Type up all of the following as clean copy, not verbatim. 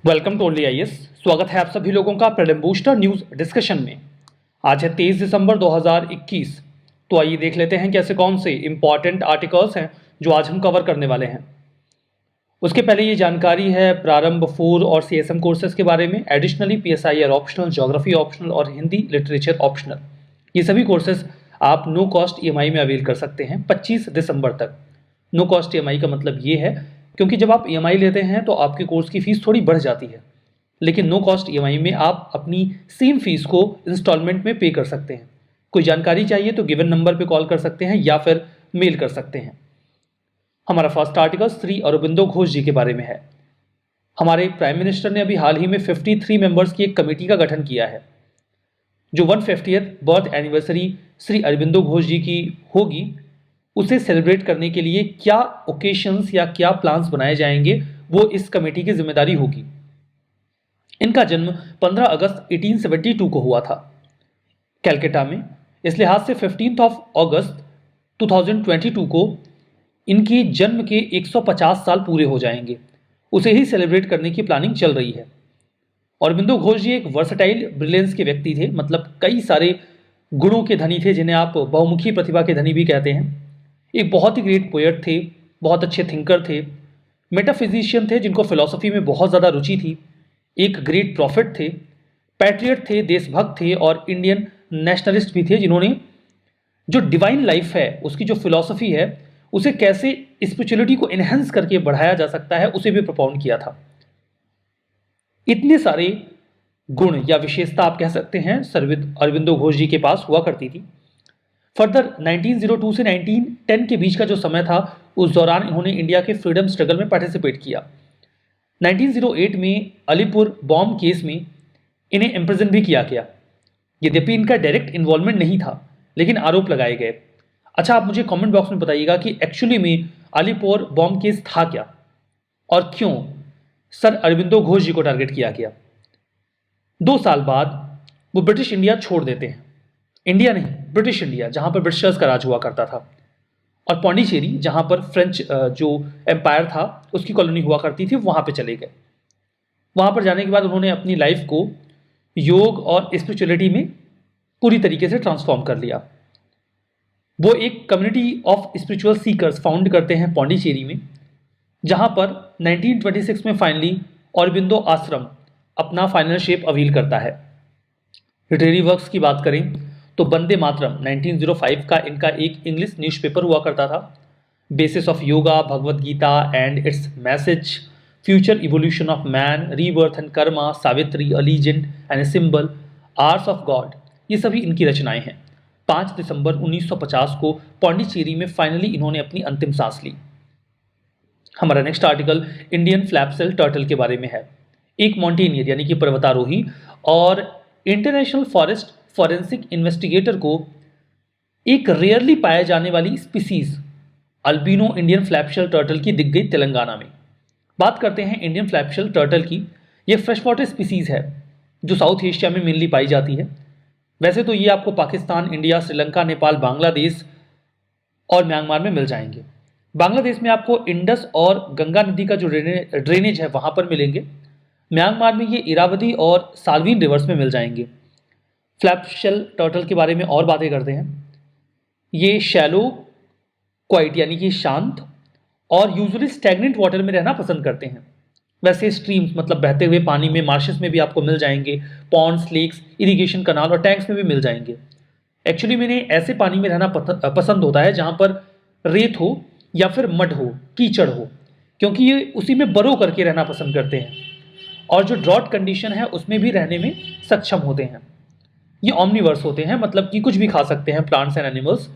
Welcome to only IAS. स्वागत है आप सभी लोगों का प्रीलिम बूस्टर न्यूज डिस्कशन में। आज है 23 दिसंबर 2021। तो आइए देख लेते हैं कि ऐसे कौन से इंपॉर्टेंट आर्टिकल्स हैं जो आज हम कवर करने वाले हैं। उसके पहले ये जानकारी है प्रारंभ 4 और सीएसएम कोर्सेज के बारे में। Additionally PSIR optional, geography optional और हिंदी लिटरेचर ऑप्शनल, ये सभी कोर्सेज आप नो कॉस्ट ईएमआई में अवेल कर सकते हैं 25 दिसंबर तक। नो कॉस्ट ईएमआई का मतलब ये है क्योंकि जब आप ईएमआई लेते हैं तो आपके कोर्स की फीस थोड़ी बढ़ जाती है, लेकिन नो कॉस्ट ईएमआई में आप अपनी सेम फीस को इंस्टॉलमेंट में पे कर सकते हैं। कोई जानकारी चाहिए तो गिवन नंबर पे कॉल कर सकते हैं या फिर मेल कर सकते हैं। हमारा फर्स्ट आर्टिकल श्री अरबिंदो घोष जी के बारे में है। हमारे प्राइम मिनिस्टर ने अभी हाल ही में 53 मेंबर्स की एक कमेटी का गठन किया है जो 150th birth anniversary Shri Aurobindo Ghosh ji की होगी, उसे सेलिब्रेट करने के लिए क्या ओकेशंस या क्या प्लान्स बनाए जाएंगे वो इस कमेटी की जिम्मेदारी होगी। इनका जन्म 15 अगस्त 1872 को हुआ था कैलकाटा में। इस लिहाज से 15 अगस्त 2022 को इनके जन्म के 150 साल पूरे हो जाएंगे। उसे ही सेलिब्रेट करने की प्लानिंग चल रही है। अरबिंदो घोष जी एक वर्सटाइल ब्रिलियंस के व्यक्ति थे, मतलब कई सारे गुणों के धनी थे जिन्हें आप बहुमुखी प्रतिभा के धनी भी कहते हैं। एक बहुत ही ग्रेट पोएट थे, बहुत अच्छे थिंकर थे, मेटाफिजिशियन थे जिनको फिलॉसफी में बहुत ज़्यादा रुचि थी, एक ग्रेट प्रॉफिट थे, पैट्रियट थे, देशभक्त थे और इंडियन नेशनलिस्ट भी थे जिन्होंने जो डिवाइन लाइफ है उसकी जो फिलॉसफी है उसे कैसे स्पिरिचुअलिटी को इनहेंस करके बढ़ाया जा सकता है उसे भी प्रोपाउंड किया था। इतने सारे गुण या विशेषता आप कह सकते हैं अरबिंदो घोष जी के पास हुआ करती थी। फर्दर 1902 से 1910 के बीच का जो समय था उस दौरान इन्होंने इंडिया के फ्रीडम स्ट्रगल में पार्टिसिपेट किया। 1908 में अलीपुर बॉम्ब केस में इन्हें इम्प्रिजन भी किया गया। यद्यपि इनका डायरेक्ट इन्वॉल्वमेंट नहीं था लेकिन आरोप लगाए गए। अच्छा, आप मुझे कमेंट बॉक्स में बताइएगा कि एक्चुअली में अलीपुर बॉम्ब केस था क्या और क्यों सर अरबिंदो घोष जी को टारगेट किया गया। 2 साल बाद वो ब्रिटिश इंडिया छोड़ देते हैं। इंडिया नहीं, ब्रिटिश इंडिया, जहां पर ब्रिटिशर्स का राज हुआ करता था, और पौंडीचेरी जहां पर फ्रेंच जो एम्पायर था उसकी कॉलोनी हुआ करती थी, वहां पे चले गए। वहां पर जाने के बाद उन्होंने अपनी लाइफ को योग और स्पिरिचुअलिटी में पूरी तरीके से ट्रांसफॉर्म कर लिया। वो एक community of spiritual seekers found करते हैं पौंडीचेरी में, जहां पर 1926 में फाइनली अरबिंदो आश्रम अपना फाइनल शेप अवील करता है। लिटरेरी वर्क्स की बात करें तो वंदे मातरम 1905 का इनका एक इंग्लिश न्यूज़पेपर हुआ करता था। Basis of yoga, Bhagavad Gita and its message, future evolution of man, rebirth and karma, Savitri, a legend and a symbol, arts of God, ये सभी इनकी रचनाएं हैं। 5 दिसंबर 1950 को पौंडीचेरी में फाइनली इन्होंने अपनी अंतिम सांस ली। हमारा नेक्स्ट आर्टिकल इंडियन फ्लैपसेल टर्टल के बारे में है। एक माउंटेनियर यानी कि पर्वतारोही और इंटरनेशनल फॉरेस्ट फॉरेंसिक इन्वेस्टिगेटर को एक रेयरली पाए जाने वाली स्पीसीज अल्बिनो इंडियन फ्लैपशेल टर्टल की दिख गई तेलंगाना में। बात करते हैं इंडियन फ्लैपशेल टर्टल की। यह फ्रेश वाटर स्पीसीज है जो साउथ एशिया में मेनली पाई जाती है। वैसे तो ये आपको पाकिस्तान, इंडिया, श्रीलंका, नेपाल, बांग्लादेश और म्यांमार में मिल जाएंगे। बांग्लादेश में आपको इंडस और गंगा नदी का जो ड्रेनेज है वहां पर मिलेंगे। म्यांमार में ये इरावदी और साल्वीन रिवर्स में मिल जाएंगे। फ्लैपशेल टर्टल के बारे में और बातें करते हैं। ये शैलो, क्वाइट यानी कि शांत और यूजुअली स्टैग्नेंट वाटर में रहना पसंद करते हैं। वैसे स्ट्रीम्स मतलब बहते हुए पानी में, मार्शेस में भी आपको मिल जाएंगे, पॉन्ड्स, लेक्स, इरिगेशन कनाल और टैंक्स में भी मिल जाएंगे। एक्चुअली मैंने ऐसे पानी में रहना पसंद होता है जहाँ पर रेत हो या फिर मड हो, कीचड़ हो, क्योंकि ये उसी में बरो करके रहना पसंद करते हैं और जो ड्रॉट कंडीशन है उसमें भी रहने में सक्षम होते हैं। ये ऑमनीवर्स होते हैं, मतलब कि कुछ भी खा सकते हैं, प्लांट्स एंड एनिमल्स।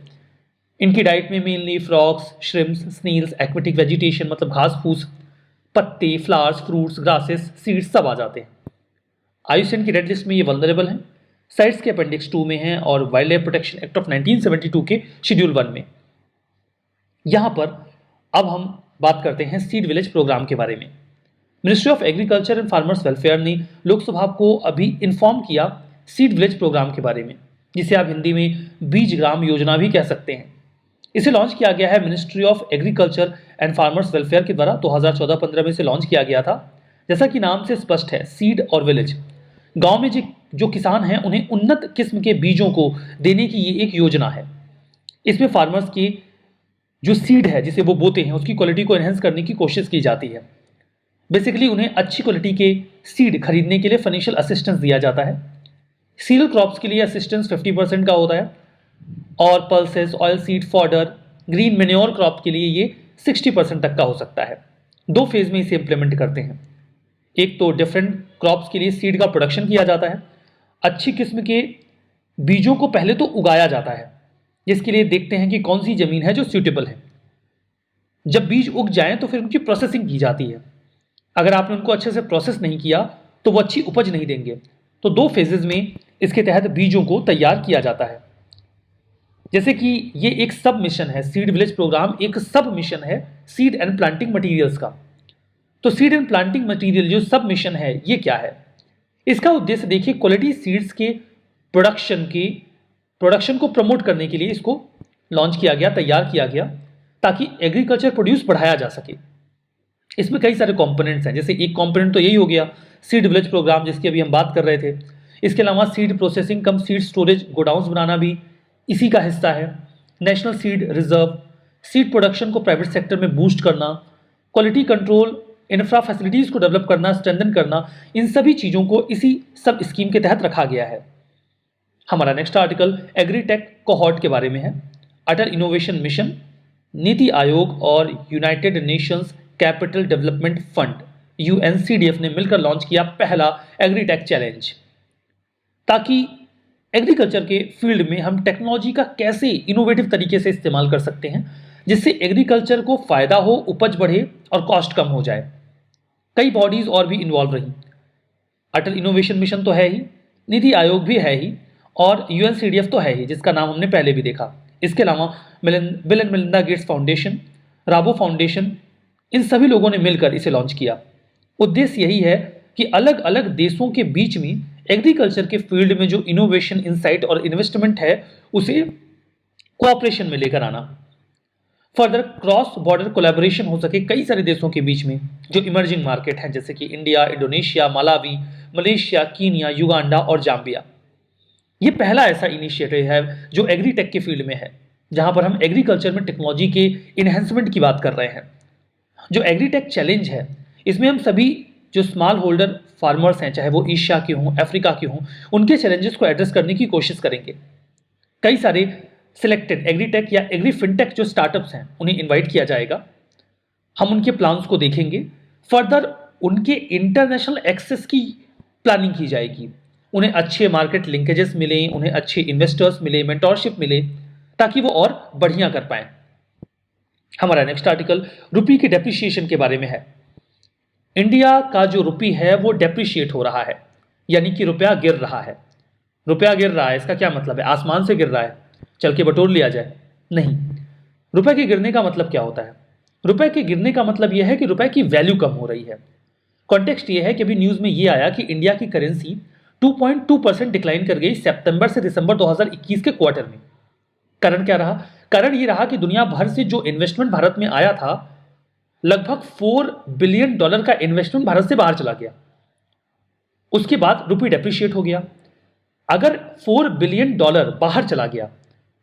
इनकी डाइट में mainly frogs, shrimps, snails, aquatic vegetation मतलब घास फूस, पत्ते, फ्लावर्स, फ्रूट्स, ग्रासेस, सीड्स सब आ जाते हैं। आईयूसीएन की रेड लिस्ट में ये वल्नरेबल हैं। साइट्स के अपेंडिक्स 2 में हैं और wild life protection act of 1972 के शेड्यूल 1 में। यहाँ पर अब हम बात करते हैं सीड विलेज प्रोग्राम के बारे में। Ministry of agriculture and farmers welfare ने लोकसभा को अभी इन्फॉर्म किया सीड विलेज प्रोग्राम के बारे में, जिसे आप हिंदी में बीज ग्राम योजना भी कह सकते हैं। इसे लॉन्च किया गया है ministry of agriculture and farmers welfare के द्वारा 2014-15 में इसे लॉन्च किया गया था। जैसा कि नाम से स्पष्ट है, सीड और विलेज, गांव में जो किसान हैं उन्हें उन्नत किस्म के बीजों को देने की ये एक योजना है। इसमें फार्मर्स की जो सीड है जिसे वो बोते हैं उसकी क्वालिटी को एनहेंस करने की कोशिश की जाती है। बेसिकली उन्हें अच्छी क्वालिटी के सीड खरीदने के लिए फाइनेंशियल असिस्टेंस दिया जाता है। सीरियल क्रॉप्स के लिए असिस्टेंस 50% का होता है और pulses, oil seed, fodder, green manure crop के लिए ये 60% तक का हो सकता है। 2 फेज में इसे इंप्लीमेंट करते हैं। एक तो डिफरेंट क्रॉप्स के लिए सीड का प्रोडक्शन किया जाता है। अच्छी किस्म के बीजों को पहले तो उगाया जाता है, जिसके लिए देखते हैं कि कौन सी जमीन है जो सूटेबल है। जब बीज उग जाएं तो फिर उनकी प्रोसेसिंग की जाती है। अगर आपने उनको अच्छे से प्रोसेस नहीं किया तो वो अच्छी उपज नहीं देंगे। तो 2 फेजेस में इसके तहत बीजों को तैयार किया जाता है। जैसे कि ये एक सब मिशन है, सीड विलेज प्रोग्राम एक सब मिशन है सीड एंड प्लांटिंग मटेरियल्स का। तो सीड एंड प्लांटिंग मटेरियल जो सब मिशन है ये क्या है? इसका उद्देश्य देखिए, क्वालिटी सीड्स के प्रोडक्शन को प्रमोट करने के लिए इसको लॉन्च किया गया, तैयार किया गया, ताकि एग्रीकल्चर प्रोड्यूस बढ़ाया जा सके। इसमें कई सारे कंपोनेंट्स हैं। जैसे एक कंपोनेंट तो यही हो गया सीड विलेज प्रोग्राम जिसकी अभी हम बात कर रहे थे। इसके अलावा सीड प्रोसेसिंग कम सीड स्टोरेज गोडाउंस बनाना भी इसी का हिस्सा है। National seed reserve, seed production को प्राइवेट सेक्टर में बूस्ट करना, क्वालिटी कंट्रोल, इंफ्रा फैसिलिटीज को डेवलप करना, स्ट्रेंथन करना, इन सभी चीज़ों को इसी सब स्कीम के तहत रखा गया है। हमारा नेक्स्ट आर्टिकल एग्रीटेक कोहॉर्ट के बारे में है। अटल इनोवेशन मिशन, नीति आयोग और United Nations capital development fund UNCDF ने मिलकर लॉन्च किया पहला एग्रीटेक चैलेंज, ताकि एग्रीकल्चर के फील्ड में हम टेक्नोलॉजी का कैसे इनोवेटिव तरीके से इस्तेमाल कर सकते हैं जिससे एग्रीकल्चर को फायदा हो, उपज बढ़े और कॉस्ट कम हो जाए। कई बॉडीज और भी इन्वॉल्व रही। अटल इनोवेशन मिशन तो है ही, नीति आयोग भी है ही और UNCDF तो है ही जिसका नाम हमने पहले भी देखा। इसके अलावा Bill and Melinda Gates foundation, Rabo foundation, इन सभी लोगों ने मिलकर इसे लॉन्च किया। उद्देश्य यही है कि अलग अलग देशों के बीच में एग्रीकल्चर के फील्ड में जो इनोवेशन, इंसाइट और इन्वेस्टमेंट है उसे कोऑपरेशन में लेकर आना। फर्दर क्रॉस बॉर्डर कोलैबोरेशन हो सके कई सारे देशों के बीच में जो इमर्जिंग मार्केट हैं, जैसे कि India, Indonesia, Malawi, Malaysia, Kenya, Uganda और जाम्बिया। ये पहला ऐसा इनिशिएटिव है जो एग्रीटेक के फील्ड में है, जहां पर हम एग्रीकल्चर में टेक्नोलॉजी के इन्हेंसमेंट की बात कर रहे हैं। जो एग्रीटेक चैलेंज है इसमें हम सभी जो स्मॉल होल्डर फार्मर्स हैं, चाहे वो एशिया के हों, अफ्रीका के हों, उनके चैलेंजेस को एड्रेस करने की कोशिश करेंगे। कई सारे सिलेक्टेड एग्रीटेक या एग्री फिनटेक जो स्टार्टअप्स हैं उन्हें इनवाइट किया जाएगा। हम उनके प्लान्स को देखेंगे। फर्दर उनके इंटरनेशनल एक्सेस की प्लानिंग की जाएगी। उन्हें अच्छे मार्केट लिंकेजेस मिले, उन्हें अच्छे इन्वेस्टर्स मिले, मेंटोरशिप मिले, ताकि वो और बढ़िया कर पाएं। हमारा नेक्स्ट आर्टिकल रुपी के डेप्रिसिएशन के बारे में है। इंडिया का जो रुपी है वो डेप्रिशिएट हो रहा है, यानी कि रुपया गिर रहा है। रुपया गिर रहा है, इसका क्या मतलब है? आसमान से गिर रहा है, चल के बटोर लिया जाए? नहीं। रुपए के गिरने का मतलब क्या होता है? रुपए के गिरने का मतलब यह है कि रुपए की वैल्यू कम हो रही है। कॉन्टेक्स्ट ये है कि अभी न्यूज़ में ये आया कि इंडिया की करेंसी 2.2% डिक्लाइन कर गई सितंबर से दिसंबर 2021 के क्वार्टर में। कारण क्या रहा? कारण ये रहा कि दुनिया भर से जो इन्वेस्टमेंट भारत में आया था, लगभग $4 बिलियन का इन्वेस्टमेंट भारत से बाहर चला गया। उसके बाद रुपये डेप्रिशिएट हो गया। अगर $4 बिलियन बाहर चला गया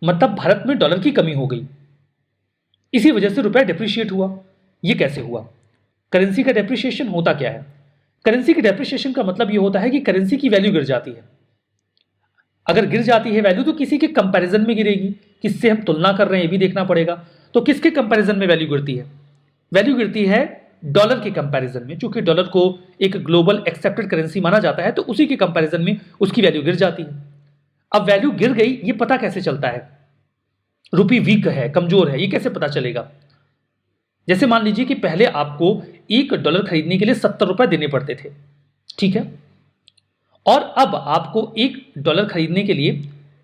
मतलब भारत में डॉलर की कमी हो गई, इसी वजह से रुपया डेप्रिशिएट हुआ। ये कैसे हुआ? करेंसी का डेप्रिशिएशन होता क्या है? करेंसी के डेप्रिशिएशन का मतलब ये होता है कि करेंसी की वैल्यू गिर जाती है। अगर गिर जाती है वैल्यू तो किसी के कंपैरिजन में गिरेगी, किससे हम तुलना कर रहे हैं ये भी देखना पड़ेगा। तो किसके कंपैरिजन में वैल्यू गिरती है? वैल्यू गिरती है डॉलर के कंपैरिजन में। चूंकि डॉलर को एक ग्लोबल एक्सेप्टेड करेंसी माना जाता है तो उसी के कंपैरिजन में उसकी वैल्यू गिर जाती है। अब वैल्यू गिर गई, ये पता कैसे चलता है? रुपी वीक है, कमजोर है, ये कैसे पता चलेगा? जैसे मान लीजिए कि पहले आपको $1 खरीदने के लिए $70 देने पड़ते थे, ठीक है, और अब आपको $1 खरीदने के लिए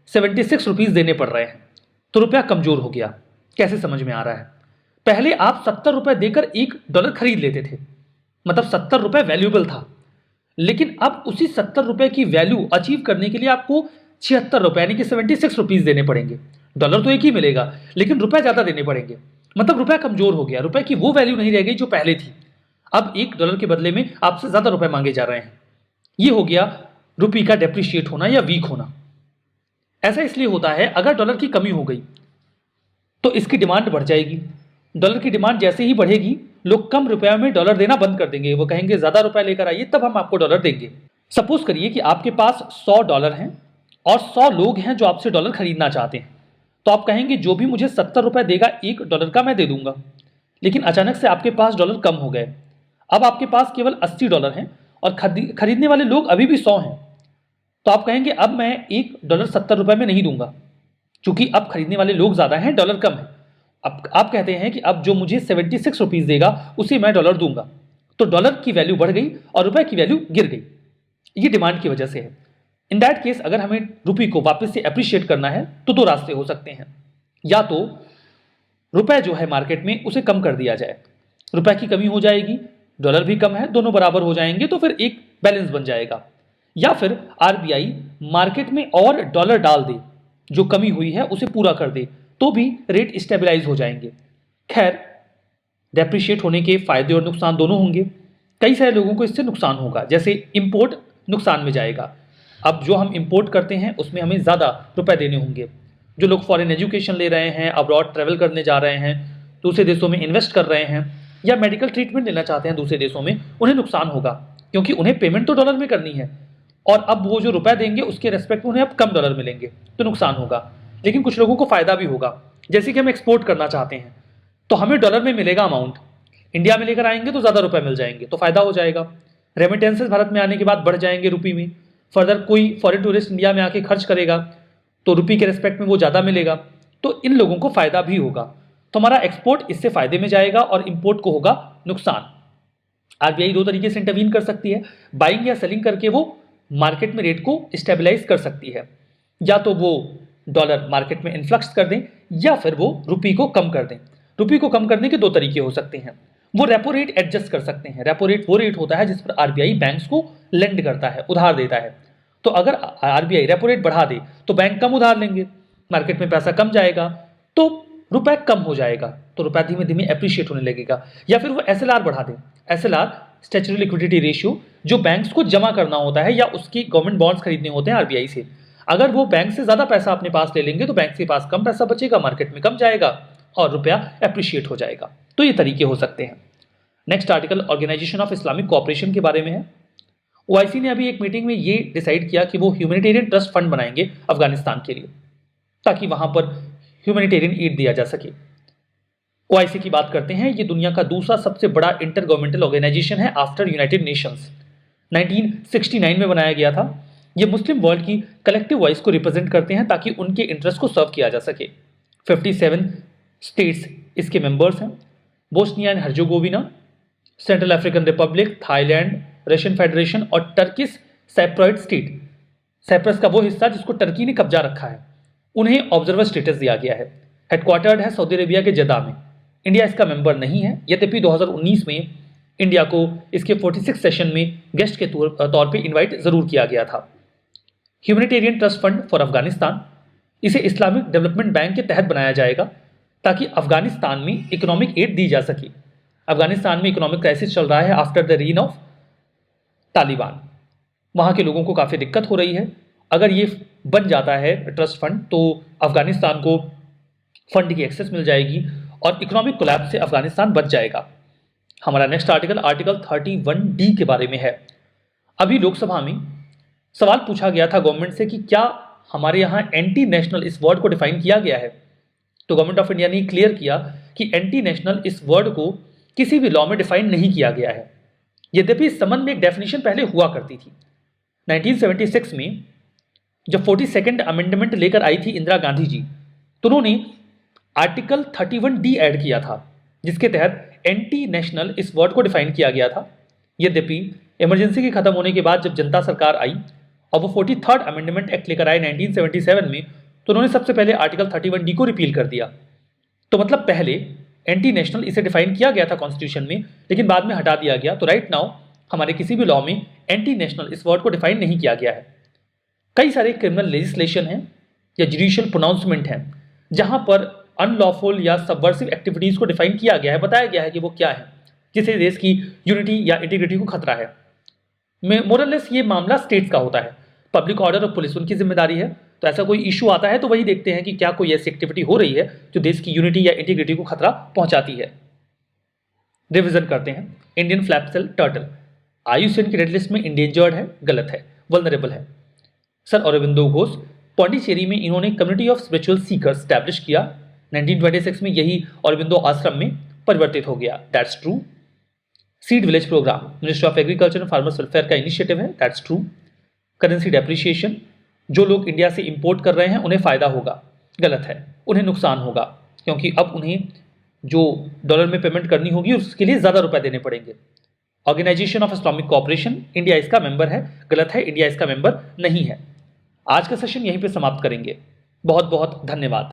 76 रुपीज देने पड़ रहे हैं, तो रुपया कमजोर हो गया। कैसे समझ में आ रहा है? पहले आप $70 देकर $1 खरीद लेते थे, मतलब $70 वैल्यूएबल था, लेकिन अब उसी $70 की वैल्यू अचीव करने के लिए आपको $76 यानी कि 76 रुपीज देने पड़ेंगे। डॉलर तो एक ही मिलेगा लेकिन रुपया ज्यादा देने पड़ेंगे, मतलब रुपया कमजोर हो गया। रुपए की वो वैल्यू नहीं रह गई जो पहले थी। अब $1 के बदले में आपसे ज्यादा रुपए मांगे जा रहे हैं। ये हो गया रुपये का डेप्रिशिएट होना या वीक होना। ऐसा इसलिए होता है, अगर डॉलर की कमी हो गई तो इसकी डिमांड बढ़ जाएगी। डॉलर की डिमांड जैसे ही बढ़ेगी, लोग कम रुपए में डॉलर देना बंद कर देंगे। वो कहेंगे ज्यादा रुपए लेकर आइए, तब हम आपको डॉलर देंगे। सपोज करिए कि आपके पास $100 हैं और 100 लोग हैं जो आपसे डॉलर खरीदना चाहते हैं। तो आप कहेंगे जो भी मुझे $70 देगा $1 का, मैं दे दूंगा। लेकिन अचानक से आपके पास डॉलर कम हो गए। अब आपके पास केवल $80 हैं और खरीदने वाले लोग अभी भी 100 हैं। तो आप कहेंगे अब मैं $1 $70 में नहीं दूंगा, क्योंकि अब खरीदने वाले लोग ज्यादा हैं, डॉलर कम है। अब आप कहते हैं कि अब जो मुझे 76 रुपीज देगा उसे मैं डॉलर दूंगा। तो डॉलर की वैल्यू बढ़ गई और रुपए की वैल्यू गिर गई। ये डिमांड की वजह से है। इन दैट केस अगर हमें रुपये को वापस से अप्रिशिएट करना है तो दो रास्ते हो सकते हैं। या तो रुपए जो है मार्केट में उसे कम कर दिया जाए, रुपए की कमी हो जाएगी, डॉलर भी कम है, दोनों बराबर हो जाएंगे तो फिर एक बैलेंस बन जाएगा। या फिर आरबीआई मार्केट में और डॉलर डाल दे, जो कमी हुई है उसे पूरा कर दे, तो भी रेट स्टेबलाइज हो जाएंगे। खैर, डेप्रिशिएट होने के फायदे और नुकसान दोनों होंगे। कई सारे लोगों को इससे नुकसान होगा, जैसे इंपोर्ट नुकसान में जाएगा। अब जो हम इंपोर्ट करते हैं उसमें हमें ज़्यादा रुपए देने होंगे। जो लोग फॉरेन एजुकेशन ले रहे हैं, अब्रॉड ट्रैवल करने जा रहे हैं, दूसरे देशों में इन्वेस्ट कर रहे हैं या मेडिकल ट्रीटमेंट लेना चाहते हैं दूसरे देशों में, उन्हें नुकसान होगा, क्योंकि उन्हें पेमेंट तो डॉलर में करनी है और अब वो जो रुपए देंगे उसके रेस्पेक्ट में उन्हें अब कम डॉलर मिलेंगे, तो नुकसान होगा। लेकिन कुछ लोगों को फायदा भी होगा, जैसे कि हम एक्सपोर्ट करना चाहते हैं तो हमें डॉलर में मिलेगा अमाउंट, इंडिया में लेकर आएंगे तो ज़्यादा रुपए मिल जाएंगे, तो फायदा हो जाएगा। रेमिटेंसेज भारत में आने के बाद बढ़ जाएंगे रुपये में। फर्दर कोई फॉरेन टूरिस्ट इंडिया में आके खर्च करेगा तो रुपये के रेस्पेक्ट में वो ज़्यादा मिलेगा, तो इन लोगों को फायदा भी होगा। तो हमारा एक्सपोर्ट इससे फायदे में जाएगा और इंपोर्ट को होगा नुकसान। आरबीआई दो तरीके से इंटरवीन कर सकती है, बाइंग या सेलिंग करके वो मार्केट में रेट को स्टेबलाइज कर सकती है। या तो वो डॉलर मार्केट में इन्फ्लक्स कर दें या फिर वो रुपये को कम कर दें। रुपये को कम करने के दो तरीके हो सकते हैं। वो रेपो रेट एडजस्ट कर सकते हैं। रेपो रेट वो रेट होता है जिस पर आरबीआई बैंक्स को लेंड करता है, उधार देता है। तो अगर आरबीआई रेपो रेट बढ़ा दे तो बैंक कम उधार लेंगे, मार्केट में पैसा कम जाएगा, तो रुपए कम हो जाएगा, तो रुपया धीमे धीमे एप्रिशिएट होने लगेगा। या फिर वो एसएलआर बढ़ा दे। एसएलआर स्टैट्यूटरी लिक्विडिटी रेशियो, जो बैंक्स को जमा करना होता है या उसकी गवर्नमेंट बॉन्ड्स खरीदने होते हैं आरबीआई से। अगर वो बैंक से ज्यादा पैसा अपने पास ले लेंगे तो बैंक के पास कम पैसा बचेगा, मार्केट में कम जाएगा और रुपया एप्रिशिएट हो जाएगा। तो ये तरीके हो सकते हैं। Next article organisation of Islamic cooperation के बारे में है। ओआईसी ने अभी एक मीटिंग में ये डिसाइड किया कि वो ह्यूमैनिटेरियन ट्रस्ट फंड बनाएंगे अफगानिस्तान के लिए, ताकि वहां पर ह्यूमैनिटेरियन एड दिया जा सके। ओआईसी की बात करते हैं, ये दुनिया का दूसरा सबसे बड़ा इंटर गवर्नमेंटल ऑर्गेनाइजेशन है आफ्टर यूनाइटेड नेशंस। 1969 में बनाया गया था। ये मुस्लिम वर्ल्ड की कलेक्टिव वॉइस को रिप्रेजेंट करते हैं ताकि उनके इंटरेस्ट को सर्व किया जा सके। 57 स्टेट्स इसके मेंबर्स हैं। Bosnia and Herzegovina, central African Republic, Thailand, Russian federation और टर्किश साइप्रॉइड स्टेट, साइप्रस का वो हिस्सा जिसको टर्की ने कब्जा रखा है, उन्हें ऑब्जर्वर स्टेटस दिया गया है। हेडक्वार्टर्ड है सऊदी अरेबिया के जद्दा में। इंडिया इसका मेंबर नहीं है, यद्यपि 2019 में इंडिया को इसके 46 सेशन में गेस्ट के तौर पे इनवाइट जरूर किया गया था। Humanitarian trust fund for Afghanistan, इसे इस्लामिक डेवलपमेंट बैंक के तहत बनाया जाएगा ताकि अफगानिस्तान में इकोनॉमिक एड दी जा सके। अफगानिस्तान में इकोनॉमिक क्राइसिस चल रहा है after the reign of Taliban. वहाँ के लोगों को काफ़ी दिक्कत हो रही है। अगर ये बन जाता है ट्रस्ट फंड तो अफगानिस्तान को फंड की एक्सेस मिल जाएगी और इकोनॉमिक कोलैप्स से अफगानिस्तान बच जाएगा। हमारा नेक्स्ट आर्टिकल आर्टिकल 31D के बारे में है। अभी लोकसभा में सवाल पूछा गया था गवर्नमेंट से कि क्या हमारे यहाँ एंटी नेशनल इस वर्ड को डिफाइन किया गया है। तो गवर्नमेंट ऑफ इंडिया ने क्लियर किया कि एंटी नेशनल इस वर्ड को किसी भी लॉ में डिफाइन नहीं किया गया है, यद्यपि इस संबंध में एक डेफिनेशन पहले हुआ करती थी। 1976 में जब 42nd अमेंडमेंट लेकर आई थी इंदिरा गांधी जी, तो उन्होंने आर्टिकल 31D ऐड किया था, जिसके तहत एंटी नेशनल इस वर्ड को डिफाइन किया गया था। यद्यपि इमरजेंसी के खत्म होने के बाद जब जनता सरकार आई और वो 43rd अमेंडमेंट एक्ट लेकर आए 1977 में, तो उन्होंने सबसे पहले आर्टिकल 31D को रिपील कर दिया। तो मतलब पहले एंटी नेशनल इसे डिफाइन किया गया था कॉन्स्टिट्यूशन में, लेकिन बाद में हटा दिया गया। तो राइट नाउ हमारे किसी भी लॉ में एंटी नेशनल इस वर्ड को डिफाइन नहीं किया गया है। कई सारे क्रिमिनल लेजिस्लेशन हैं या जुडिशियल प्रोनाउंसमेंट हैं जहां पर अनलॉफुल या सबवर्सिव एक्टिविटीज को डिफाइन किया गया है, बताया गया है कि वो क्या है। जिसे देश की यूनिटी या इंटीग्रिटी को खतरा है। मोरलेस ये मामला स्टेट्स का होता है, पब्लिक ऑर्डर और पुलिस उनकी जिम्मेदारी है। तो ऐसा कोई इशू आता है तो वही देखते हैं कि क्या कोई ऐसी एक्टिविटी हो रही है जो देश की यूनिटी या इंटीग्रिटी को खतरा पहुंचाती है। रिवीजन करते हैं। इंडियन फ्लैपसेल टर्टल IUCN की रेड लिस्ट में इंडेंजर्ड है, गलत है, वल्नरेबल है। सर अरबिंदो घोष, पौंडीचेरी में इन्होंने community of spiritual seekers establish किया। 1926 में यही अरबिंदो आश्रम में परिवर्तित हो गया, that's true. Seed village programme ministry of agriculture and farmers welfare का इनिशिएटिव है, दैट्स ट्रू। करेंसी डेप्रिसिएशन, जो लोग इंडिया से इंपोर्ट कर रहे हैं उन्हें फायदा होगा, गलत है, उन्हें नुकसान होगा, क्योंकि अब उन्हें जो डॉलर में पेमेंट करनी होगी उसके लिए ज्यादा रुपए देने पड़ेंगे। Organisation of Islamic cooperation, India इसका मेंबर है, गलत है, इंडिया इसका मेंबर नहीं है। आज का सेशन यहीं पे समाप्त करेंगे। बहुत बहुत धन्यवाद।